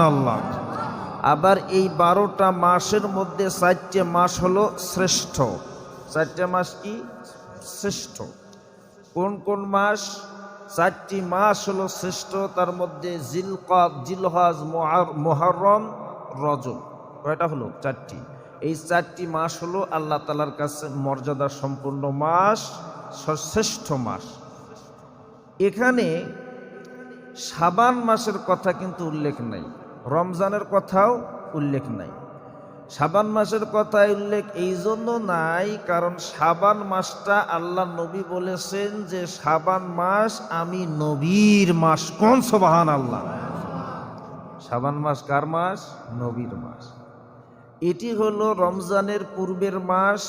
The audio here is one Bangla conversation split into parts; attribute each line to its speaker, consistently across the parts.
Speaker 1: আল্লাহ। আবার এই 12টা মাসের মধ্যে 4টে মাস হলো শ্রেষ্ঠ। 4টে মাস কি শ্রেষ্ঠ? কোন কোন মাস? 4টি মাস হলো শ্রেষ্ঠ। তার মধ্যে জিলকাদ, জিলহজ, মুহররম, রজব। কয়টা হলো? 4টি। এই 4টি মাস হলো আল্লাহ তাআলার কাছে মর্যাদা সম্পন্ন মাস, শ্রেষ্ঠ মাস। এখানে শাবান মাসের কথা কিন্তু উল্লেখ নাই, রমজানের কথাও উল্লেখ নাই। শাবান মাসের কথা উল্লেখ এই জন্য নাই, কারণ শাবান মাসটা আল্লাহ নবী বলেছেন যে শাবান মাস আমি নবীর মাস। কোন সুবহানাল্লাহ। শাবান মাস কার মাস? নবীর মাস। এটি হলো রমজানের পূর্বের মাস,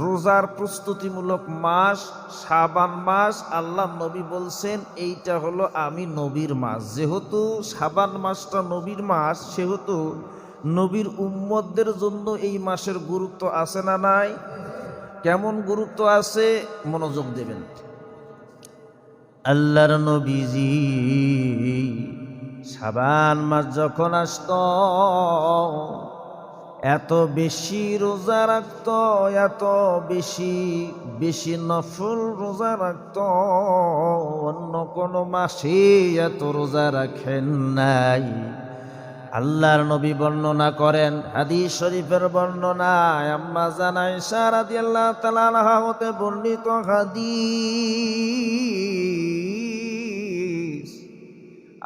Speaker 1: রোজার প্রস্তুতিমূলক মাস। শাবান মাস আল্লাহ নবী বলছেন এইটা হলো আমি নবীর মাস। যেহেতু শাবান মাসটা নবীর মাস, সেহেতু নবীর উম্মতদের জন্য এই মাসের গুরুত্ব আছে না নাই? কেমন গুরুত্ব আছে? মনোযোগ দেবেন। আল্লাহর নবীজি শাবান মাস যখন আসত এত বেশি রোজা রাখত, এত বেশি বেশি নফল রোজা রাখত, অন্য কোনো মাসে এত রোজা রাখেন নাই। আল্লাহর নবী বর্ণনা করেন, হাদিস শরীফের বর্ণনা, আম্মা জান আয়েশা রাদিয়াল্লাহু তাআলা আনহা হতে বর্ণিত হাদিস।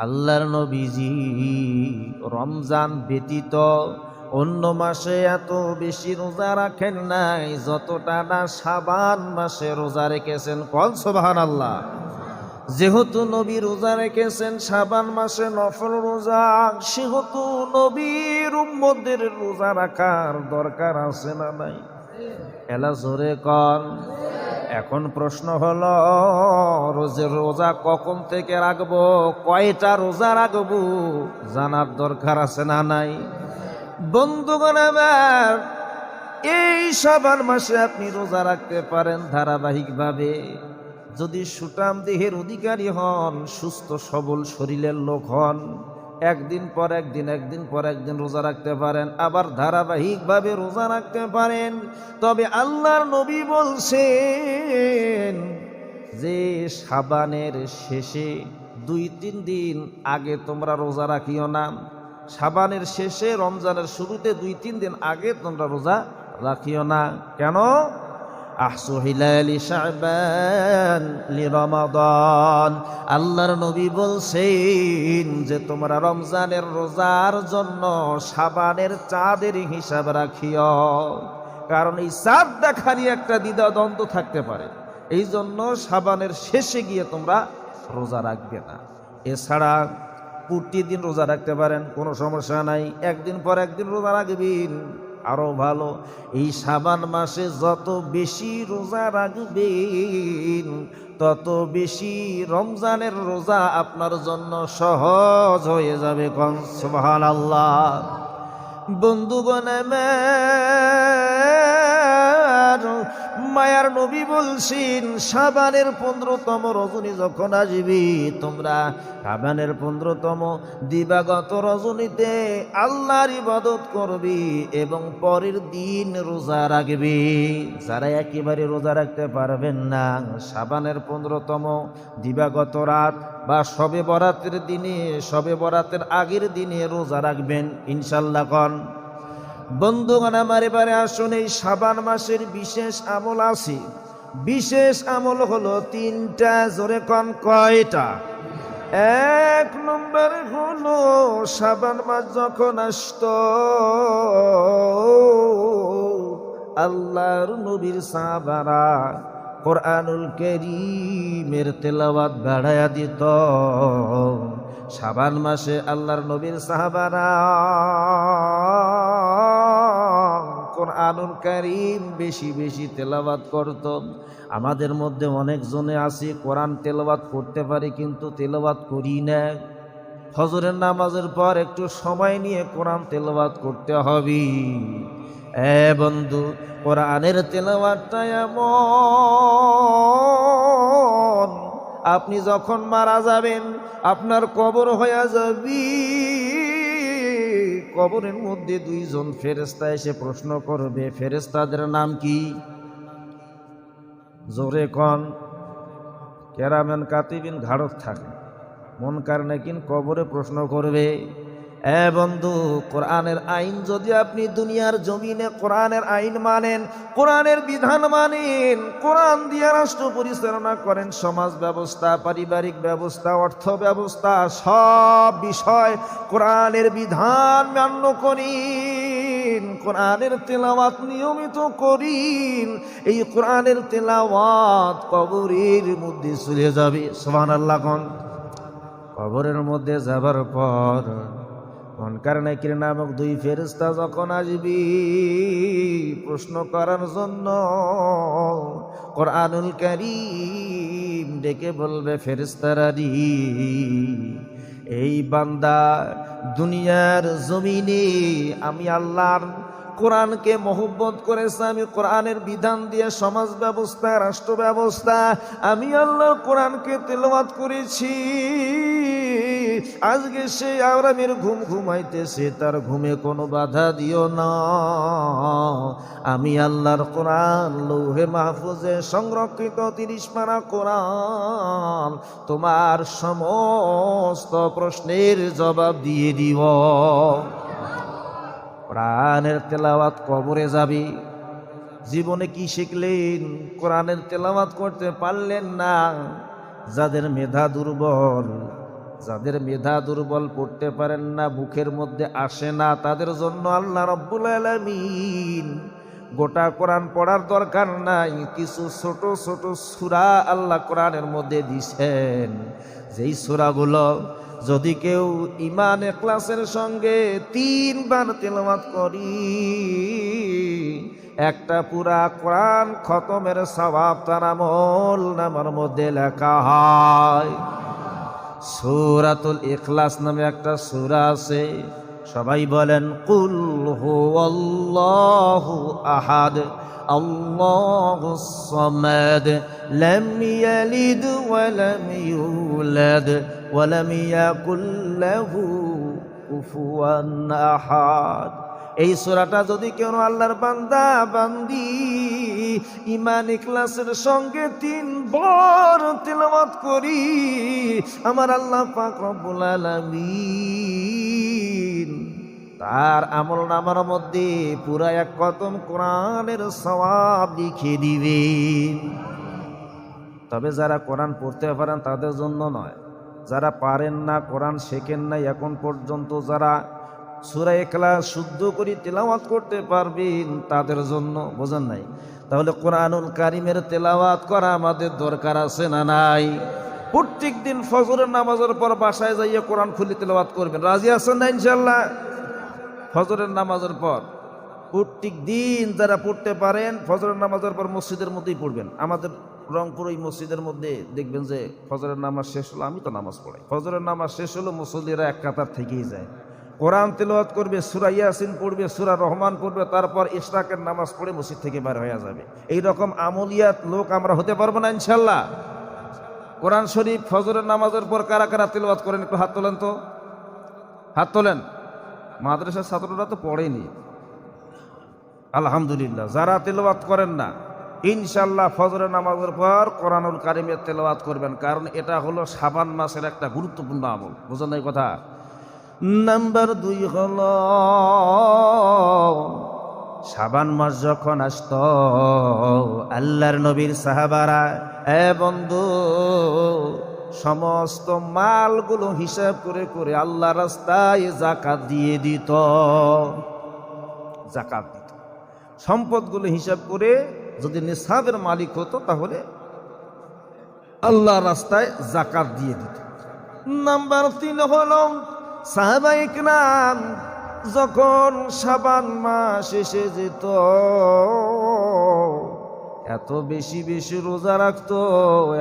Speaker 1: আল্লাহর নবীজি রমজান ব্যতীত অন্য মাসে এত বেশি রোজা রাখেন নাই যতটা না শাবান মাসে রোজা রেখেছেন। কোন সুবহানাল্লাহ। যেহেতু নবী রোজা রেখেছেন শাবান মাসে নফল রোজা, সেহেতু নবীর উম্মতদের রোজা রাখার দরকার আছে না নাই? এলা জোরে কর। এখন প্রশ্ন হলো রোজা কখন থেকে রাখবো, কয়টা রোজা রাখবো, জানার দরকার আছে না নাই? বন্ধুগণ আমার, এই শাবান মাসে আপনি রোজা রাখতে পারেন ধারাবাহিকভাবে। যদি সুঠাম দেহের অধিকারী হন, সুস্থ সবল শরীরের লোক হন, একদিন পর একদিন, একদিন পর একদিন রোজা রাখতে পারেন, আবার ধারাবাহিকভাবে রোজা রাখতে পারেন। তবে আল্লাহর নবী বলছেন যে শাবানের শেষে 2-3 দিন আগে তোমরা রোজা রাখিও না। শাবানের শেষে রমজানের শুরুতে 2-3 দিন আগে তোমরা রোজা রাখিও না। কেন? আহসু হিলালি শাবান লিরমাদান। আল্লাহর নবী বলছেন যে তোমরা রমজানের রোজার জন্য শাবানের চাঁদের হিসাব রাখিও। কারণ এই চাঁদ দেখারই একটা দ্বিধাদ্বন্দ্ব থাকতে পারে, এই জন্য শাবানের শেষে গিয়ে তোমরা রোজা রাখবে না। এছাড়া প্রতিদিন রোজা রাখতে পারেন, কোনো সমস্যা নাই। একদিন পর একদিন রোজা রাখবেন, আরো ভালো। এই শাবান মাসে যত বেশি রোজা রাখবেন তত বেশি রমজানের রোজা আপনার জন্য সহজ হয়ে যাবে। কোন সুবহানাল্লাহ। বন্ধুগণ আমার, মায়ার নবী বলছেন শাবানের 15তম রজনী যখন আসবি, তোমরা শাবানের 15তম দিবাগত রজনীতে আল্লাহর ইবাদত করবি এবং পরের দিন রোজা রাখবি। যারা একেবারে রোজা রাখতে পারবেন না, শাবানের 15তম দিবাগত রাত বা শবে বরাতের দিনে, শবে বরাতের আগের দিনে রোজা রাখবেন ইনশাআল্লাহ। কোন বন্ধুগণ আমার, এবারে আসুন এই শাবান মাসের বিশেষ আমল আছে। বিশেষ আমল হলো 3টা। জোরে কোন কয়টা? 1 নম্বর হলো শাবান মাস যখন আসতো আল্লাহর নবীর সাহাবারা কোরআনুল কারীমের তেলাওয়াত বাড়ায়া দিত। শাবান মাসে আল্লাহর নবীর সাহাবারা কোরআনুল কারীম বেশি বেশি তেলাওয়াত করত। আমাদের মধ্যে অনেকজনে আছি কোরআন তেলাওয়াত করতে পারি কিন্তু তেলাওয়াত করি না। ফজরের নামাজের পর একটু সময় নিয়ে কোরআন তেলাওয়াত করতে হবে। বন্ধু, কোরআনের তেলাওয়াতটা এমন, আপনি যখন মারা যাবেন আপনার কবর হয়ে যাবে কবরের মধ্যে দুইজন ফেরেশতা এসে প্রশ্ন করবে। ফেরেশতাদের নাম কি? জোরে কন। কেরামান কাতিবিন, ঘাড়ত থাকে। মুনকার নাকির কবরে প্রশ্ন করবে। বন্ধু, কোরআনের আইন যদি আপনি দুনিয়ার জমিনে কোরআনের আইন মানেন, কোরআনের বিধান মানেন, কোরআন দিয়ে রাষ্ট্র পরিচালনা করেন, সমাজ ব্যবস্থা, পারিবারিক ব্যবস্থা, অর্থ ব্যবস্থা, সব বিষয় কোরআনের বিধান মান্য করিন, কোরআনের তেলাওয়াত নিয়মিত করিন, এই কোরআনের তেলাওয়াত কবরের মধ্যে চলে যাবে। সুবহানাল্লাহ কোন। কবরের মধ্যে যাবার পর মুনকার নাকির নামক দুই ফেরেশতা যখন আসবে প্রশ্ন করার জন্য, কোরআনুল কারীম ডেকে বলবে, ফেরেশতারা রে, এই বান্দা দুনিয়ার জমিনে আমি আল্লাহর কোরআনকে মহব্বত করেছে, আমি কোরআনের বিধান দিয়ে সমাজ ব্যবস্থা, রাষ্ট্র ব্যবস্থা, আমি আল্লাহর কোরআনকে তেলাওয়াত করেছি। আজকে সে আরামের ঘুম ঘুমাইতেছে, তার ঘুমে কোনো বাধা দিও না। আমি আল্লাহর কোরআন লৌহে মাহফুজে সংরক্ষিত 30 পারা কোরআন তোমার সমস্ত প্রশ্নের জবাব দিয়ে দিব। কোরআনের তেলাওয়াত কবরে যাবি। জীবনে কি শিখলেন? কোরআনের তেলাওয়াত করতে পারলেন না। যাদের মেধা দুর্বল, যাদের মেধা দুর্বল, পড়তে পারেন না, মুখের মধ্যে আসে না, তাদের জন্য আল্লাহ রাব্বুল আলামিন গোটা কোরআন পড়ার দরকার নাই, কিছু ছোট ছোট সূরা আল্লাহ কোরআনের মধ্যে দিয়েছেন। যেই সূরাগুলো যদি কেউ ঈমান ইখলাসের সঙ্গে 3 বার তেলাওয়াত করি, একটা পুরা কোরআন খতমের সওয়াব তার আমল নামার মধ্যে লেখা হয়। সূরাতুল ইখলাস নামে একটা সূরা আছে, সবাই বলেন কুল হুয়াল্লাহু আহাদ আল্লাহুস সামাদ লাম ইয়ালিদ ওয়া লাম ইউলাদ ওয়া লাম ইয়াকুল লাহু কুফুয়ান আহাদ। এই সূরাটা যদি কেউ আল্লাহর বান্দা বান্দি ঈমান ইখলাসের সঙ্গে 3 বার তেলাওয়াত করি, আমার আল্লাহ পাক রব্বুল আলামিন তার আমল নামার মধ্যে পুরা 1 খতম কোরআনের সওয়াব লিখে দিবেন। তবে যারা কোরআন পড়তে পারেন তাদের জন্য নয়, যারা পারেন না, কোরআন শেখেন নাই এখন পর্যন্ত, যারা সূরা ইখলাস শুদ্ধ করে তেলাওয়াত করতে পারবেন তাদের জন্য। বোঝেন নাই? তাহলে কোরআনুল কারীমের তেলাওয়াত করা আমাদের দরকার আছে না নাই? প্রত্যেক দিন ফজরের নামাজের পর বাসায় যাইয়ে কোরআন খুলে তেলাওয়াত করবেন। রাজি আছেন না ইনশাআল্লাহ? ফজরের নামাজের পর প্রত্যেক দিন যারা পড়তে পারেন ফজরের নামাজের পর মসজিদের মধ্যেই পড়বেন। আমাদের রংপুর ওই মসজিদের মধ্যে দেখবেন যে ফজরের নামাজ শেষ হলো, আমি তো নামাজ পড়াই, ফজরের নামাজ শেষ হলো মুসল্লিরা এক কাতার থেকেই যায়, কোরআন তেলাওয়াত করবে, সূরা ইয়াসিন পড়বে, সূরা রহমান পড়বে, তারপর ইশরাকের নামাজ পড়ে মসজিদ থেকে বের হয়ে যাবে। এই রকম আমলিয়াত লোক আমরা হতে পারবো না ইনশাআল্লাহ? কোরআন শরীফ ফজরের নামাজের পর কারা কারা তেলাওয়াত করেন একটু হাত তোলেন তো, হাত তোলেন। মাদ্রাসার ছাত্ররা তো পড়েনি আলহামদুলিল্লাহ। যারা তেলাওয়াত করেন না ইনশাআল্লাহ ফজরের নামাজের পর কোরআনুল কারীমের তেলাওয়াত করবেন, কারণ এটা হলো শাবান মাসের একটা গুরুত্বপূর্ণ আমল। বুঝলেন এই কথা? নাম্বার 2 হলো শাবান মাস যখন আসত আল্লাহর নবীর সাহাবারা বন্ধু সমস্ত মালগুলো হিসাব করে করে আল্লাহ রাস্তায় যাকাত দিয়ে দিত। যাকাত দিত, সম্পদগুলো হিসাব করে যদি নিসাবের মালিক হতো তাহলে আল্লাহ রাস্তায় যাকাত দিয়ে দিত। নাম্বার 3 হলো সাহাবায়ে কেরাম যখন শাবান মাস এসে যেত এত বেশি বেশি রোজা রাখতো,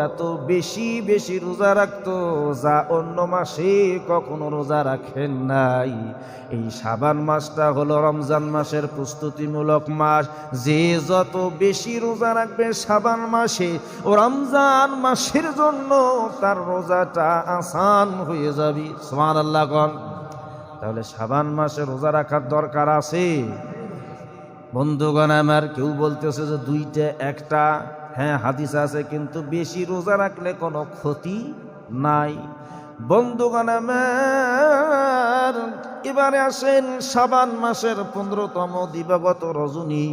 Speaker 1: এত বেশি বেশি রোজা রাখতো যা অন্য মাসে কখনো রোজা রাখেন নাই। এই শাবান মাসটা হলো রমজান মাসের প্রস্তুতিমূলক মাস। যে যত বেশি রোজা রাখবে শাবান মাসে, ও রমজান মাসের জন্য তার রোজাটা আসান হয়ে যাবে। সুবহানাল্লাহ। তাহলে শাবান মাসে রোজা রাখার দরকার আছে। বন্ধুগণ আমার, কেউ বলতেছে যে দুইটা একটা, হ্যাঁ হাদিস আছে, কিন্তু বেশি রোজা রাখলে কোনো ক্ষতি নাই। বন্ধুগণ আমার, এবারে আসেন শাবান মাসের 15তম দিবাগত রজনী,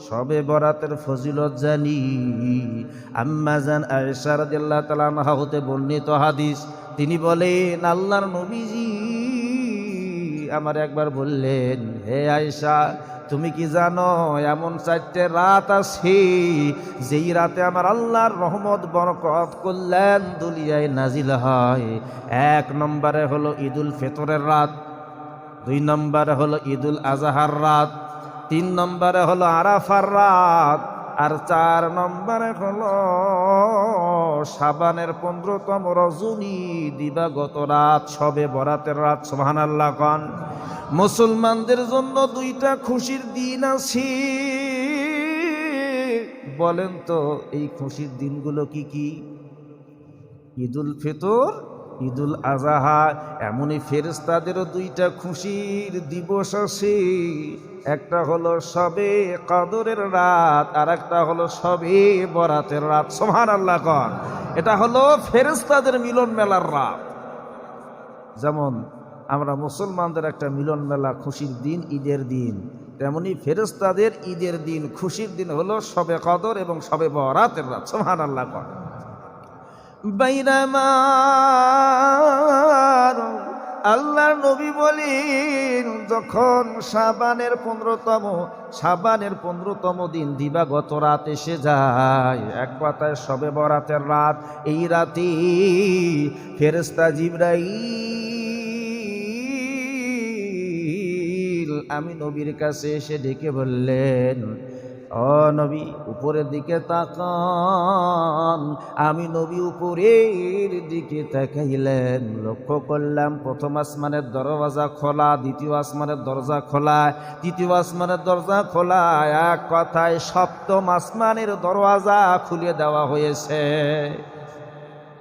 Speaker 1: শবে বরাতের ফজিলত জানি। আম্মা জান আয়েশা রাদিয়াল্লাহু তাআলা আনহা হতে বর্ণিত হাদিস, তিনি বলেন আল্লাহর নবীজি আমার একবার বললেন, হে আয়েশা, তুমি কি জানো এমন 4টে রাত আছে যেই রাতে আমার আল্লাহর রহমত বরকত কল্যাণ দুনিয়ায় নাজিল হয়। 1 নম্বরে হলো ঈদুল ফিতরের রাত, 2 নম্বরে হলো ঈদুল আজহার রাত, 3 নম্বরে হলো আরাফার রাত, আর 4 নম্বরে হলো শাবানের 15তম রজনী দিবাগত রাত, শবে বরাতের রাত। সুবহানাল্লাহ কোন। মুসলমানদের জন্য 2টা খুশির দিন আছে। বলেন তো এই খুশির দিনগুলো কি কি? ঈদুল ফিতর, ঈদুল আজহা। এমনই ফেরেশতাদেরও 2টা খুশির দিবস আছে। একটা হলো শবে কদরের রাত, আর একটা হলো শবে বরাতের রাত। সুবহানাল্লাহ কোন। এটা হলো ফেরেশতাদের মিলন মেলার রাত। যেমন আমরা মুসলমানদের একটা মিলন মেলা খুশির দিন ঈদের দিন, তেমনি ফেরেশতাদের ঈদের দিন খুশির দিন হলো শবে কদর এবং শবে বরাতের রাত। সুবহানাল্লাহ কোন। বাইরামার আল্লাহর নবী বলেন, যখন শাবানের 15তম দিন দিবাগত রাত এসে যায়, এক কথায় শবে বরাতের রাত, এই রাতে ফেরেশতা জিবরাইল আমি নবীর কাছে এসে ডেকে বললেন, ও নবী উপরের দিকে তাকান। আমি নবী উপরের দিকে তাকাইলেন, লক্ষ্য করলাম প্রথম আসমানের দরজা খোলা, দ্বিতীয় আসমানের দরজা খোলা, তৃতীয় আসমানের দরজা খোলা, এক কথায় 7ম আসমানের দরওয়াজা খুলে দেওয়া হয়েছে।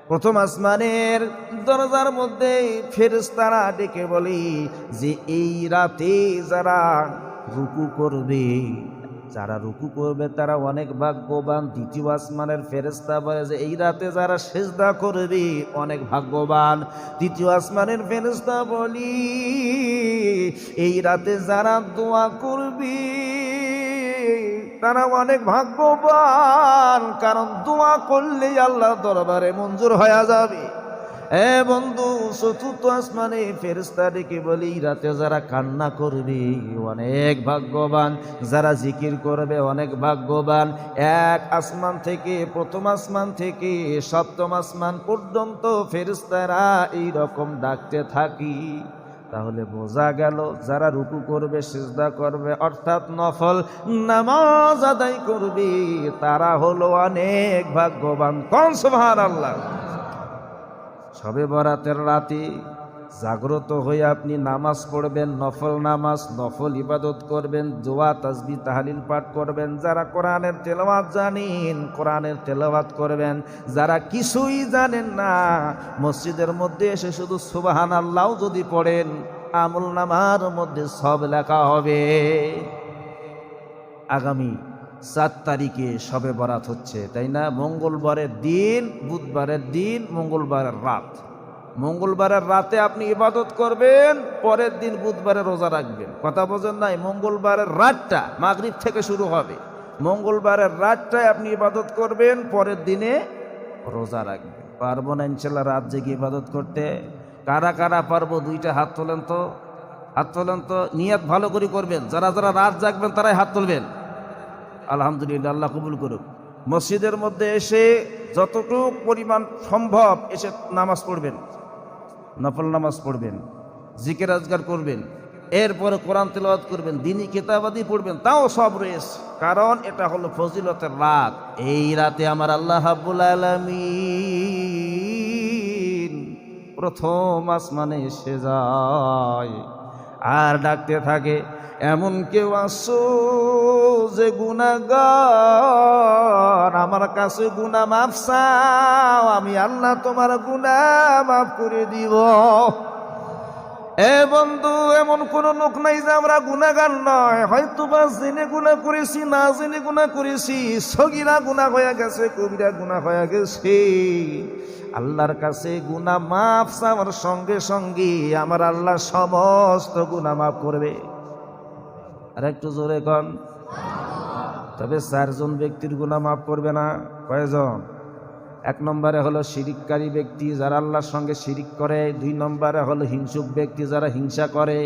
Speaker 1: প্রথম আসমানের দরজার মধ্যে ফেরেশতারা ডেকে বলি যে এই রাতে যারা রুকু করবে, তারা অনেক ভাগ্যবান। দ্বিতীয় আসমানের ফেরেশতা বলে যে এই রাতে যারা সিজদা করবে অনেক ভাগ্যবান। তৃতীয় আসমানের ফেরেশতা বলি এই রাতে যারা দোয়া করবে তারা অনেক ভাগ্যবান, কারণ দোয়া করলেই আল্লাহর দরবারে মঞ্জুর হয়ে যাবে। বন্ধু, চতুর্থ আসমানে ফেরেশতা ডেকে বলি রাতে যারা কান্না করবে অনেক ভাগ্যবান, যারা জিকির করবে অনেক ভাগ্যবান। এক আসমান থেকে, প্রথম আসমান থেকে 7ম আসমান পর্যন্ত ফেরেশতারা এইরকম ডাকতে থাকি। তাহলে বোঝা গেল যারা রুকু করবে, সিজদা করবে, অর্থাৎ নফল নামাজ আদায় করবে, তারা হলো অনেক ভাগ্যবান। কোন সুবহানাল্লাহ। শবে বরাতের রাতে জাগ্রত হয়ে আপনি নামাজ পড়বেন, নফল নামাজ, নফল ইবাদত করবেন, দোয়া তাসবিহ তাহলিল পাঠ করবেন। যারা কোরআনের তেলাওয়াত জানেন কোরআনের তেলাওয়াত করবেন, যারা কিছুই জানেন না মসজিদের মধ্যে এসে শুধু সুবহানাল্লাহ যদি পড়েন আমল নামার মধ্যে সব লেখা হবে। আগামী 4 তারিখে শবে বরাত হচ্ছে, তাই না? মঙ্গলবারের দিন, বুধবারের দিন, মঙ্গলবারের রাত। মঙ্গলবারের রাতে আপনি ইবাদত করবেন, পরের দিন বুধবারে রোজা রাখবেন। কথা বোঝেন নাই? মঙ্গলবারের রাতটা মাগরিব থেকে শুরু হবে, মঙ্গলবারের রাতটায় আপনি ইবাদত করবেন, পরের দিনে রোজা রাখবেন। পারবো না ইনশাল্লাহ রাত জেগে ইবাদত করতে? কারা কারা পারবো? 2টা হাত তোলেন তো, হাত তোলেন তো। নিয়ত ভালো করে করবেন, যারা যারা রাত জাগবেন তারাই হাত তুলবেন। আলহামদুলিল্লাহ, আল্লাহ কবুল করুক। মসজিদের মধ্যে এসে যতটুকু পরিমাণ সম্ভব এসে নামাজ পড়বেন, নফল নামাজ পড়বেন, জিকির আজকার করবেন, এরপরে কোরআন তেলাওয়াত করবেন, দ্বীনি কিতাবাদি পড়বেন, তাও সব রয়েছে। কারণ এটা হলো ফজিলতের রাত। এই রাতে আমার আল্লাহ রাব্বুল আলামিন প্রথম আসমানে এসে যায় আর ডাকতে থাকে, এমন কেউ আসো যে গুনাহগার, আমার কাছে গুনাহ মাফ চাও, আমি আল্লাহ তোমার গুনাহ মাফ করে দিব। এ বন্ধু, এমন কোন লোক নাই যে আমরা গুনাহগার নয়। হয়তো বা জেনে গুনাহ করেছি, না জেনে গুনাহ করেছি, সগীরা গুনাহ হয়ে গেছে, কবিরা গুনাহ হয়ে গেছে। আল্লাহর কাছে গুনাহ মাফ চাওয়ার সঙ্গে সঙ্গে আমার আল্লাহ সমস্ত গুনাহ মাফ করবে। আর একটু জোরে কন। তবে 4 জন ব্যক্তির গুনাহ মাফ করবে না। কয়জন? 1 নম্বরে হলো শিরিককারী ব্যক্তি, যারা আল্লাহর সঙ্গে শিরিক করে। 2 নম্বরে হলো হিংসুক ব্যক্তি, যারা হিংসা করে,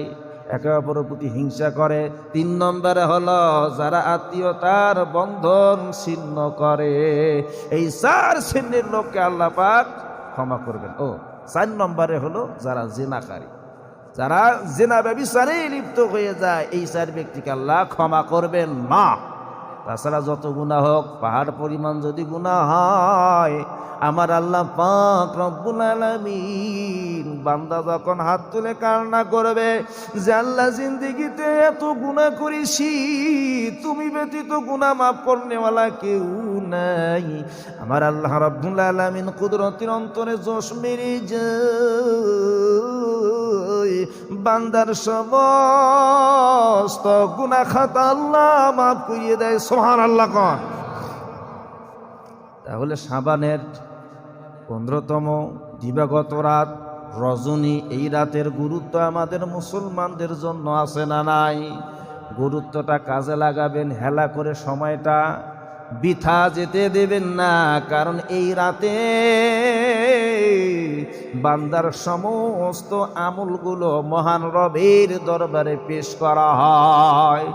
Speaker 1: একে অপরের প্রতি হিংসা করে। 3 নম্বরে হলো যারা আত্মীয়তার বন্ধন ছিন্ন করে। এই 4 শ্রেণীর লোককে আল্লাহ পাক ক্ষমা করবেন। 4 নম্বরে হলো যারা জিনাকারী, যারা জিনা ব্যভিচারে লিপ্ত হয়ে যায়, এই 4 ব্যক্তিকে আল্লাহ ক্ষমা করবেন না। তাছাড়া যত গুনাহ হোক, পাহাড় পরিমাণ যদি গুনাহ হয়, আমার আল্লাহ পাক রব্বুল আলামিন বান্দা যখন হাত তুলে কান্না করবে যে আল্লাহ জিন্দেগিতে এত গুনাহ করেছি, তুমি ব্যতীত গুনাহ মাফ করনেওয়ালা কেউ নাই, আমার আল্লাহ রব্বুল আলামিন কুদরতের অন্তরে জোশ মেরে যায়, বান্দার সমস্ত গুনাহ খাতা আল্লাহ মাফ করিয়ে দেয়। সুবহানাল্লাহ কোন। তাহলে শাবানের 15তম দিবাগত রাত, রজনী, এই রাতের গুরুত্ব আমাদের মুসলমানদের জন্য আছে না নাই? গুরুত্বটা কাজে লাগাবেন, হেলা করে সময়টা বৃথা যেতে দেবেন না। কারণ এই রাতে বান্দার সমস্ত আমলগুলো মহান রবের দরবারে পেশ করা হয়।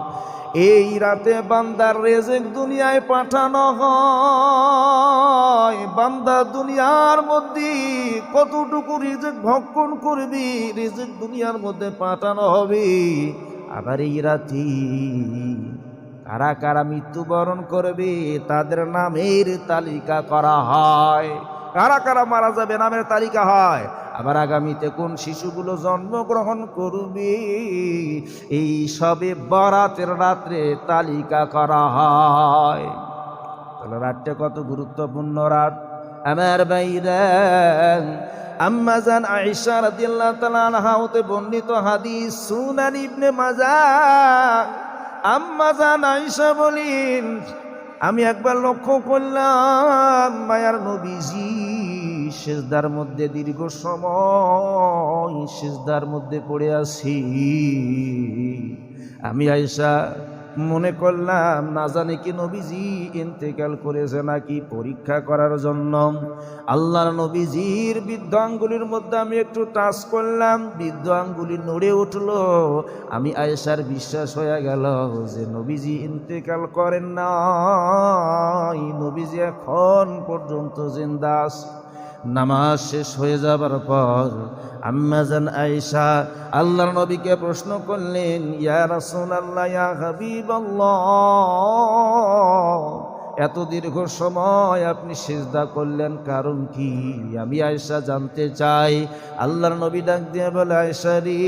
Speaker 1: এই রাতে বান্দার রেজেক দুনিয়ায় পাঠানো হয়। বান্দা দুনিয়ার মধ্যে কতটুকু রিজেক ভক্ষণ করবি, রিজেক দুনিয়ার মধ্যে পাঠানো হবে। আবার এই রাতে কারা কারা মৃত্যুবরণ করবে তাদের নামের তালিকা করা হয়। কারা কারা মারা যাবে নামের তালিকা হয়। আবার আগামীতে কোন শিশুগুলো জন্মগ্রহণ করবে এই সবে বরাতের রাত্রে তালিকা করা হয়। তাহলে রাতটা কত গুরুত্বপূর্ণ রাত আমার ভাইরা। আম্মা জান আয়েশা রাদিয়াল্লাহু তাআলা আনহা হতে বর্ণিত হাদিস, সুনান ইবনে মাজাহ। আম্মা জান আয়েশা বলেন, আমি একবার লক্ষ্য করলাম মায়ার নবীজি সিজদার মধ্যে দীর্ঘ সময় সিজদার মধ্যে পড়ে আছি। আমি আয়েশা মনে করলাম না জানি কি নবীজি ইন্তেকাল করেছে নাকি, পরীক্ষা করার জন্য আল্লাহর নবীজির বৃদ্ধ আঙ্গুলির মধ্যে আমি একটু টাচ করলাম, বৃদ্ধ আঙ্গুলি নড়ে উঠলো। আমি আয়েশার বিশ্বাস হয়ে গেল যে নবীজি ইন্তেকাল করেন নাই, নবীজি এখন পর্যন্ত জিন্দা আছে। নামাজ শেষ হয়ে যাবার পর আম্মা জান আয়েশা আল্লাহর নবীকে প্রশ্ন করলেন, ইয়া রাসূলুল্লাহ, ইয়া হাবিবাল্লাহ, এত দীর্ঘ সময় আপনি সিজদা করলেন, কারণ কি? আমি আয়েশা জানতে চাই। আল্লাহর নবী ডাক দিয়ে বলে, আয়েশা রে,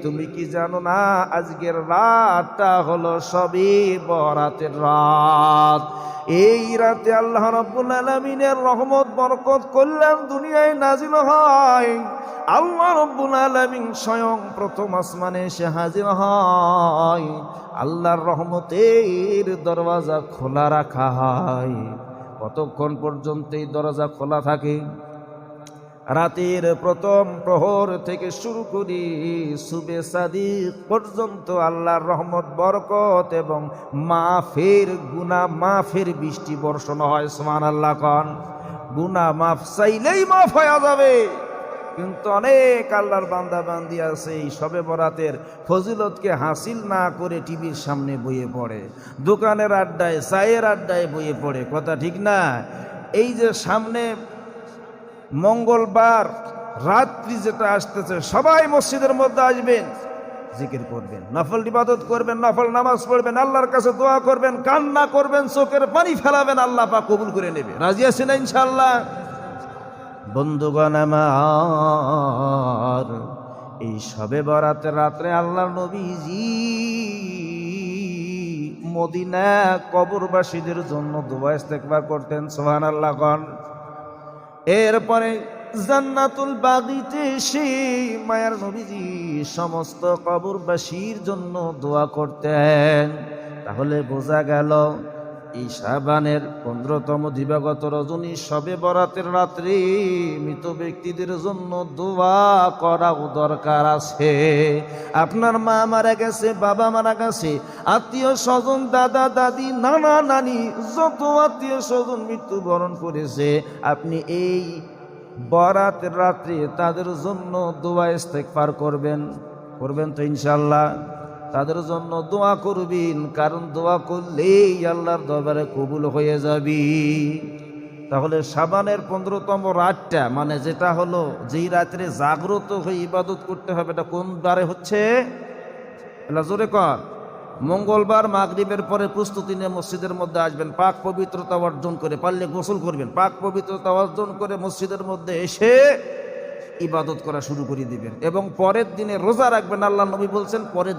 Speaker 1: তুমি কি জানো না আজকের রাতটা হলো সবে বরাতের রাত। এই রাতে আল্লাহ রাব্বুল আলামিনের রহমত, বরকত, কল্যাণ দুনিয়ায় নাজিল হয়। আল্লাহ রাব্বুল আলামিন স্বয়ং প্রথম আসমানে এসে হাজির হয়। আল্লাহর রহমতের দরওয়াজা খোলা রাখা হয়। কতক্ষণ পর্যন্ত এই দরজা খোলা থাকে? রাতের প্রথম প্রহর থেকে শুরু করি সুবে সাদিক পর্যন্ত আল্লাহর রহমত, বরকত এবং মাফের, গুনাহ মাফের বৃষ্টি বর্ষণ হয়। সুবহানাল্লাহ কোন। গুনাহ মাফ চাইলেই মাফ হয়ে যাবে, কিন্তু অনেক আল্লাহর বান্দা বান্দি আছে এই শবে বরাতের ফজিলতকে হাসিল না করে টিভির সামনে বইয়ে পড়ে, দোকানের আড্ডায়, চায়ের আড্ডায় বইয়ে পড়ে। কথা ঠিক না? এই যে সামনে মঙ্গলবার রাত্রি যেটা আসতেছে, সবাই মসজিদের মধ্যে আসবেন, জিকির করবেন, নফল ইবাদত করবেন, নফল নামাজ পড়বেন, আল্লাহর কাছে দোয়া করবেন, কান্না করবেন, চোখের পানি ফেলাবেন, আল্লাহ পাক কবুল করে নেবে। রাজি আছেন ইনশাআল্লাহ? বন্ধুগণ আমার, এই শবে বরাতের রাত্রে আল্লাহর নবীজি মদিনা কবরবাসীদের জন্য দোয়া ইস্তেগফার করতেন। সুবহানাল্লাহ কোন। এরপরে জান্নাতুল বাগিতে এসে মায়ার নবীজি সমস্ত কবরবাসীর জন্য দোয়া করতেন। তাহলে বোঝা গেল এই শাবানের 15তম দিবাগত রজনী শবে বরাতের রাত্রে মৃত ব্যক্তিদের জন্য দোয়া করাও দরকার আছে। আপনার মা মারা গেছে, বাবা মারা গেছে, আত্মীয় স্বজন, দাদা দাদি, নানা নানি, যত আত্মীয় স্বজন মৃত্যুবরণ করেছে, আপনি এই বরাতের রাত্রে তাদের জন্য দোয়া ইস্তেগফার করবেন তো ইনশাআল্লাহ। তাদের জন্য দোয়া করবেন, কারণ দোয়া করলেই আল্লাহর দরবারে কবুল হয়ে যাবে। তাহলে শাবানের 15তম রাতটা, মানে যেটা হলো যেই রাত্রে জাগ্রত হয়ে ইবাদত করতে হবে, এটা কোন বারে হচ্ছে? জোরে কর। মঙ্গলবার মাগরিবের পরে প্রস্তুতি নিয়ে মসজিদের মধ্যে আসবেন, পাক পবিত্রতা অর্জন করে, পারলে গোসল করবেন, পাক পবিত্রতা অর্জন করে মসজিদের মধ্যে এসে ইবাদত করা শুরু করে দিবেন এবং পরের দিনে রোজা রাখবেন। আল্লাহ নবী বলছেন পরের